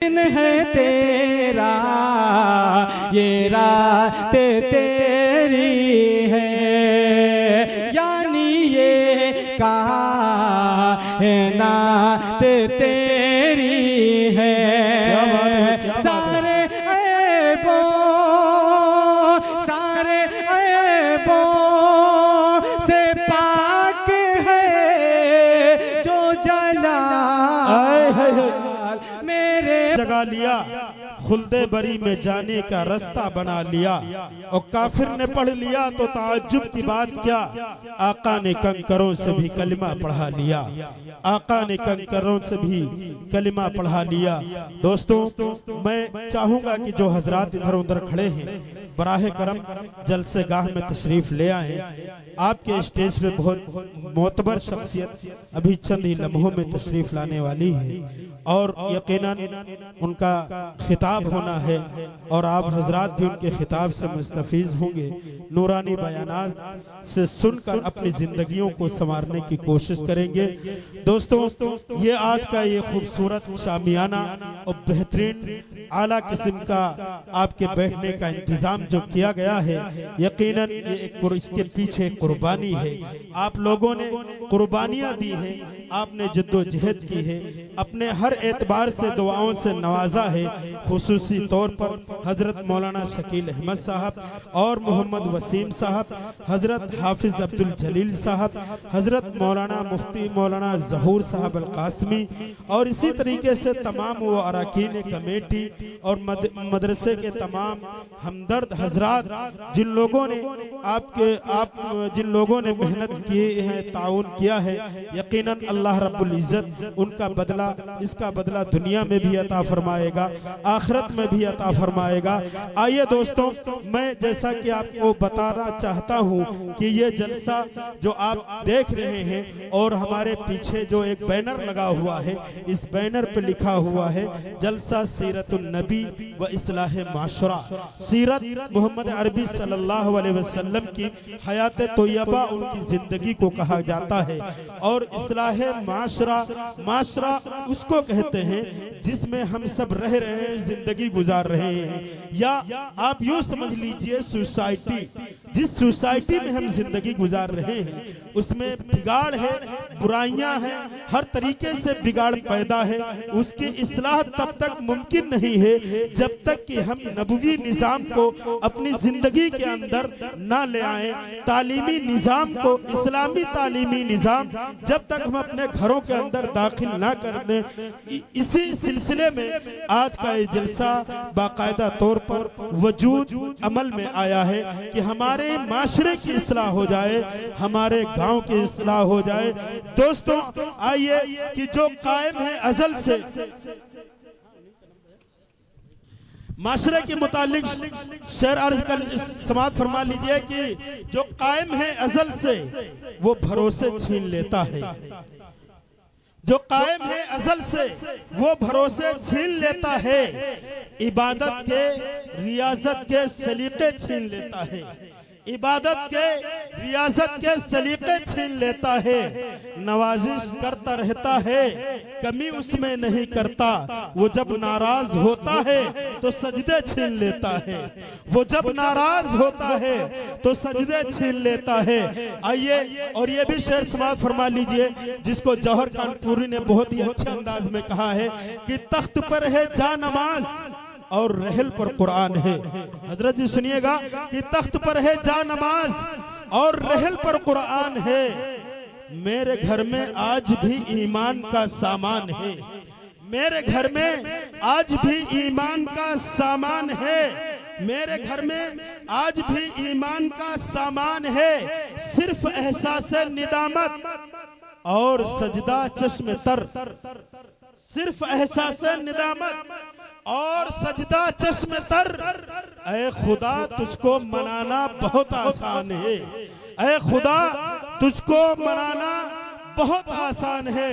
दिन है तेरा, ये रात तेरी है, यानी ये कायनात तेरी है। सारे ऐबों से पाक है जो जलाल मेरे जगा लिया, खुल्दे बरी में जाने का रास्ता बना लिया। और काफिर ने पढ़ लिया तो ताज्जुब की बात क्या, आका ने कंकरों से भी कलिमा पढ़ा लिया, आका ने कंकरों से भी कलिमा पढ़ा लिया। दोस्तों, मैं चाहूंगा कि जो हजरात इधर उधर खड़े हैं बराहे करम जलसे गाह में तशरीफ ले आए। आपके स्टेज पे बहुत मोतबर शख्सियत अभी चंद ही लम्हों में तशरीफ लाने वाली है और यकीनन उनका खिताब होना है और आप हजरात भी उनके खिताब से मुस्तफीज होंगे। नूरानी बयानात से सुनकर अपनी जिंदगियों को संवारने की कोशिश करेंगे। दोस्तों, ये आज का ये खूबसूरत शामियाना और बेहतरीन आला किस्म का आपके बैठने का इंतजाम जो किया गया है, यकीनन ये इसके पीछे कुर्बानी है। आप लोगों ने कुर्बानियां दी हैं, आपने जद्दोजहद की है, अपने हर एतबार से दुआओं से नवाजा है। खुसूसी तौर पर हजरत मौलाना शकील अहमद साहब और मोहम्मद वसीम साहब, हजरत हाफिज अब्दुल जलील साहब, हजरत मौलाना मुफ्ती मौलाना जहूर साहब अल कासमी और इसी तरीके से तमाम वो अरकान कमेटी और मदरसे के तमाम हमदर्द हजरात जिन लोगों ने जिन लोगों ने मेहनत की है, ताउन किया है, यकीनन अल्लाह रब्बुल इज्जत उनका बदला, इसका बदला दुनिया में भी अता फरमाएगा, आखिरत में भी अता फरमाएगा। आइए दोस्तों, मैं जैसा कि आपको बताना चाहता हूं कि ये जलसा जो आप देख रहे हैं और हमारे पीछे जो एक बैनर लगा हुआ है, इस बैनर पे लिखा हुआ है जलसा सीरतुन नबी व इस्लाह माशरा। सीरत मोहम्मद अरबी सल्लल्लाहु अलैहि वसल्लम की हयात तोयबा, उनकी जिंदगी को कहा जाता है और इस्लाह माशरा, माशरा उसको कहते हैं जिसमें हम सब रह रहे हैं, जिंदगी गुजार रहे हैं, या आप यूं समझ लीजिए सोसाइटी, जिस सोसाइटी में हम जिंदगी गुजार रहे हैं उसमें बिगाड़ है, बुराइयां हैं, हर तरीके से बिगाड़ पैदा है। उसकी इस्लाह तब तक मुमकिन नहीं है जब तक कि हम नबवी निजाम को अपनी जिंदगी के अंदर ना ले आए, तालीमी निजाम को, इस्लामी तालीमी निजाम जब तक हम अपने घरों के अंदर दाखिल ना कर दें। इसी सिलसिले में आज का ये जलसा बाकायदा तौर पर वजूद अमल में आया है कि हमारे माशरे की इस्लाह हो जाए, हमारे गांव की इस्लाह हो जाए। दोस्तों, आइए कि जो कायम है अजल से, माशरे के मुतालिक शेर अर्ज कर समात फरमा लीजिए कि जो कायम है अजल से वो भरोसे छीन लेता है, जो कायम है अजल से वो भरोसे छीन लेता है, इबादत के रियाजत के सलीके छीन लेता है, इबादत के रियाजत के सलीके छीन लेता है, नवाजिश करता रहता है, कमी उसमें नहीं करता, वो जब नाराज होता है तो सजदे छीन लेता है, वो जब नाराज होता है तो सजदे छीन लेता है। आइए और ये भी शेर समात फरमा लीजिए जिसको जौहर कानपुरी ने बहुत ही अच्छे अंदाज में कहा है कि तख्त पर है जा नमाज और रहल पर कुरान है। हजरत जी सुनिएगा कि तख्त पर है जा नमाज और रहल पर कुरान है, मेरे घर में आज भी ईमान का सामान है, मेरे घर में आज भी ईमान का सामान है, मेरे घर में आज भी ईमान का सामान है, सिर्फ एहसास निदामत और सजदा चश्मे तर, सिर्फ एहसास निदामत और सजदा चश्मे तर। ऐ खुदा तुझको मनाना बहुत आसान है, ऐ खुदा तुझको मनाना बहुत आसान है।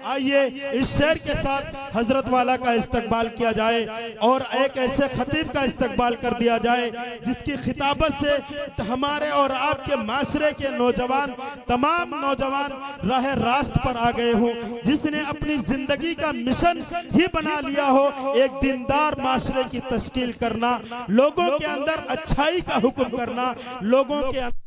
आइए इस शेर के साथ हजरत वाला का इस्तकबाल किया जाए और एक ऐसे खतीब का इस्तकबाल कर दिया जाए जिसकी खिताबत से हमारे और आपके माशरे के नौजवान, तमाम नौजवान राह रास्त पर आ गए हों, जिसने अपनी जिंदगी का मिशन ही बना लिया हो एक दीनदार माशरे की तश्कील करना, लोगों के अंदर अच्छाई का हुक्म करना, लोगों के अंदर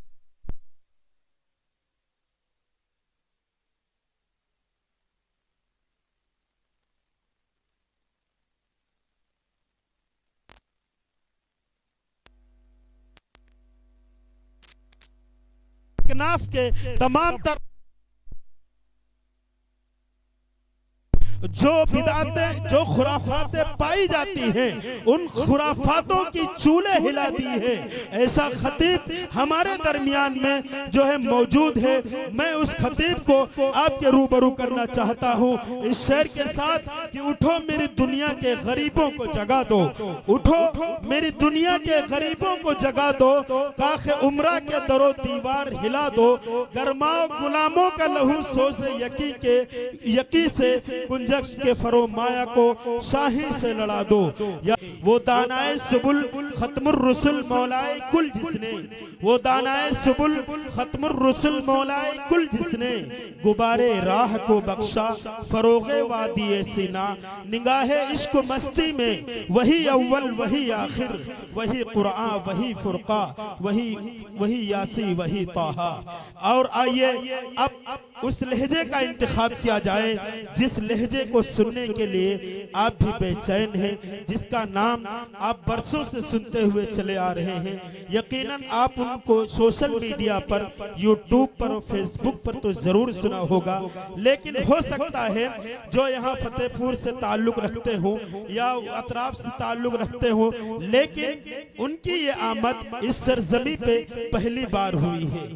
के तमाम जो बिदातें, जो खुराफातें पाई जाती हैं, उन खुराफातों की चूल्हे हिला दी है। ऐसा खतीब हमारे दरमियान में जो है मौजूद है। मैं उस खतीब को आपके रूबरू करना चाहता हूँ इस शेर के साथ कि उठो मेरी दुनिया के गरीबों को जगा दो, उठो मेरी दुनिया के गरीबों को जगा दो, काखे उम्रा के दरो दीवार हिला दो, गरमाओ गुलामों का लहू सोसे यकी से कुंजक्स के फरो माया को शाही से लड़ा दो। या वो दानाए सुबुल खत्मुर रुसुल मौलाए कुल जिसने, वो दानाए सुबुल खत्मुर रुसुल मौलाए कुल जिसने, गुबारे राह को बख्शा फरोगे वादी सीना, निगाहे इश्क मस्ती में वही अव्वल वही आखिर, वही कुरान वही फुरका, वही यासी वही ताहा। और आइए अब उस लहजे का इंतखाब किया जाए जिस लहजे को सुनने के लिए आप भी बेचैन हैं, जिसका नाम आप बरसों से सुनते हुए चले आ रहे हैं। यकीनन आप उनको सोशल मीडिया पर, यूट्यूब पर और फेसबुक पर तो जरूर सुना होगा, लेकिन हो सकता है जो यहाँ फतेहपुर से ताल्लुक रखते हो या अतराफ से ताल्लुक रखते हो, लेकिन उनकी ये आमद इस सरजमी पे पहली बार हुई है।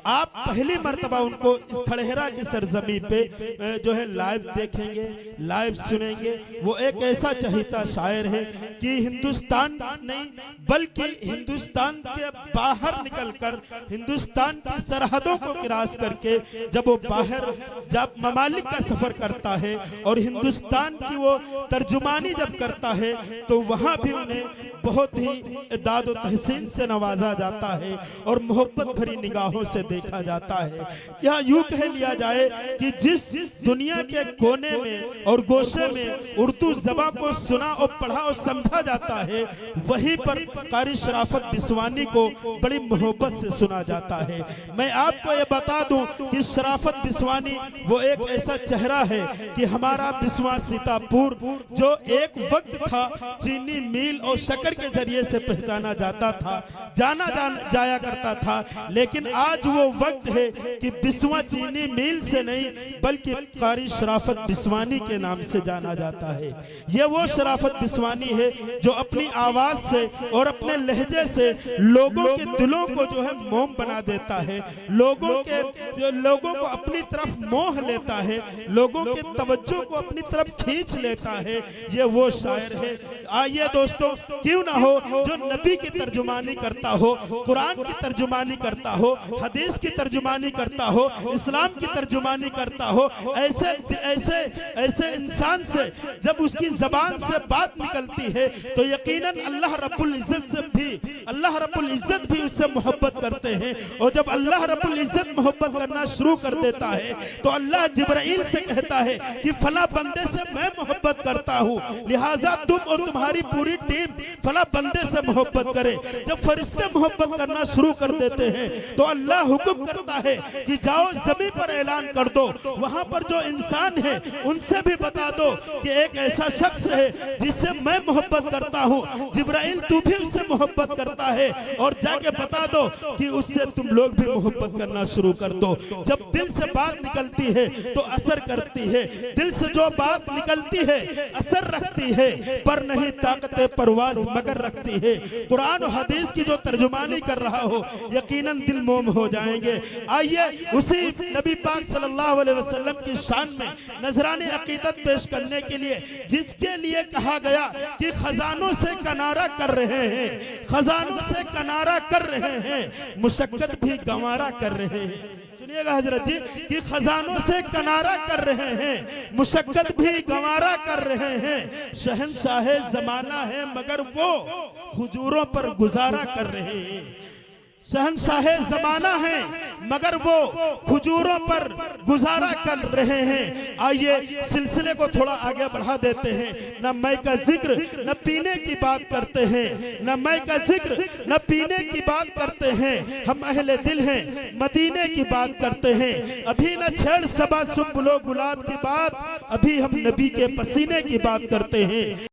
आप पहली मर्तबा उनको इस खड़हरा की सरजमी पे जो है लाइव देखेंगे, लाइव सुनेंगे। वो एक ऐसा चहीता शायर है कि हिंदुस्तान नहीं बल्कि हिंदुस्तान के बाहर निकलकर हिंदुस्तान की सरहदों को क्रॉस करके जब वो बाहर जब ममालिक का सफर करता है और हिंदुस्तान की वो तर्जुमानी जब करता है तो वहां भी उन्हें बहुत ही दाद व तहसीन से नवाजा जाता है और मोहब्बत भरी निगाहों से देखा जाता है। यहाँ यूं कह लिया जाए कि जिस दुनिया के कोने में और गोशे में उर्दू ज़बान को सुना और पढ़ा और समझा जाता है, वहीं पर कारी शराफत बिस्वानी को बड़ी मोहब्बत से सुना जाता है। मैं आपको ये बता दूं कि शराफत बिस्वानी वो एक ऐसा चेहरा है कि हमारा बिस्वा सीतापुर जो एक वक्त था चीनी मिल और शक्कर के जरिए से पहचाना जाता था, जाया करता था, लेकिन आज वो वक्त है कि बिस्वा चीनी मिल से नहीं बल्कि कारी शराफत बिस्वानी के नाम से जाना जाता है। ये वो शराफत बिस्वानी है जो अपनी आवाज से और अपने लहजे से लोगों के दिलों को जो है मोम बना देता है, लोगों को अपनी तरफ मोह लेता है, लोगों के तवज्जो को अपनी तरफ खींच लेता है। ये वो शायर है। आइए दोस्तों, क्यों ना हो जो नबी की तर्जुमानी करता हो, कुरान की तर्जुमानी करता हो, हदीस की तर्जुमानी करता हो, इस्लाम की तर्जुमानी करता हो, ऐसे इंसान से जब उसकी जबान से बात निकलती है तो यकीनन अल्लाह रब्बुल इज्जत भी उससे मोहब्बत करते हैं। और जब अल्लाह रब्बुल इज्जत मोहब्बत करना शुरू कर देता है तो अल्लाह जिब्राइल से कहता है कि फला बंदे से मैं मोहब्बत करता हूँ, लिहाजा तुम और तुम्हारी पूरी टीम फला बंदे से मोहब्बत करे। जब फरिश्ते मोहब्बत करना शुरू कर देते हैं तो अल्लाह हुक्म करता है कि जाओ जमीन पर ऐलान कर दो, वहां पर जो इंसान है उनसे भी बता दो कि एक ऐसा शख्स है जिससे मैं मोहब्बत करता हूँ, जिब्राइल तू भी उससे मोहब्बत करता है, और जाके बता दो कि उससे तुम लोग भी मोहब्बत करना शुरू कर दो। जब दिल से बात निकलती है तो असर करती है, दिल से जो बात निकलती है असर रखती है, पर नहीं ताकत परवाज मगर रखती है। कुरान और हदीस की जो तर्जुमानी कर रहा हो यकीनन दिल मोम हो जाएंगे। आइए उसी नबी पाक सल्लल्लाहु अलैहि वसल्लम की शान में नजराने अकीदत पेश करने के लिए, जिसके लिए कहा गया कि खजानों से किनारा कर रहे हैं, खजानों से किनारा कर रहे हैं, मुशक्कत भी गंवारा कर रहे हैं। सुनिएगा हजरत जी कि खजानों से किनारा कर रहे हैं, मुशक्कत भी गंवारा कर रहे हैं। शहंशाह जमाना है मगर वो हुजूरों पर गुजारा कर रहे हैं। शहंशाह जमाना है मगर वो हुजूरों पर गुजारा कर रहे हैं। आइए सिलसिले को थोड़ा आगे बढ़ा देते हैं। न मैं का जिक्र न पीने की बात करते हैं, न मैं का जिक्र न पीने की बात करते हैं। हम अहले दिल हैं, मदीने की बात करते हैं। अभी न छेड़ सबा सुम्बुलो गुलाब की बात, अभी हम नबी के पसीने की बात करते हैं।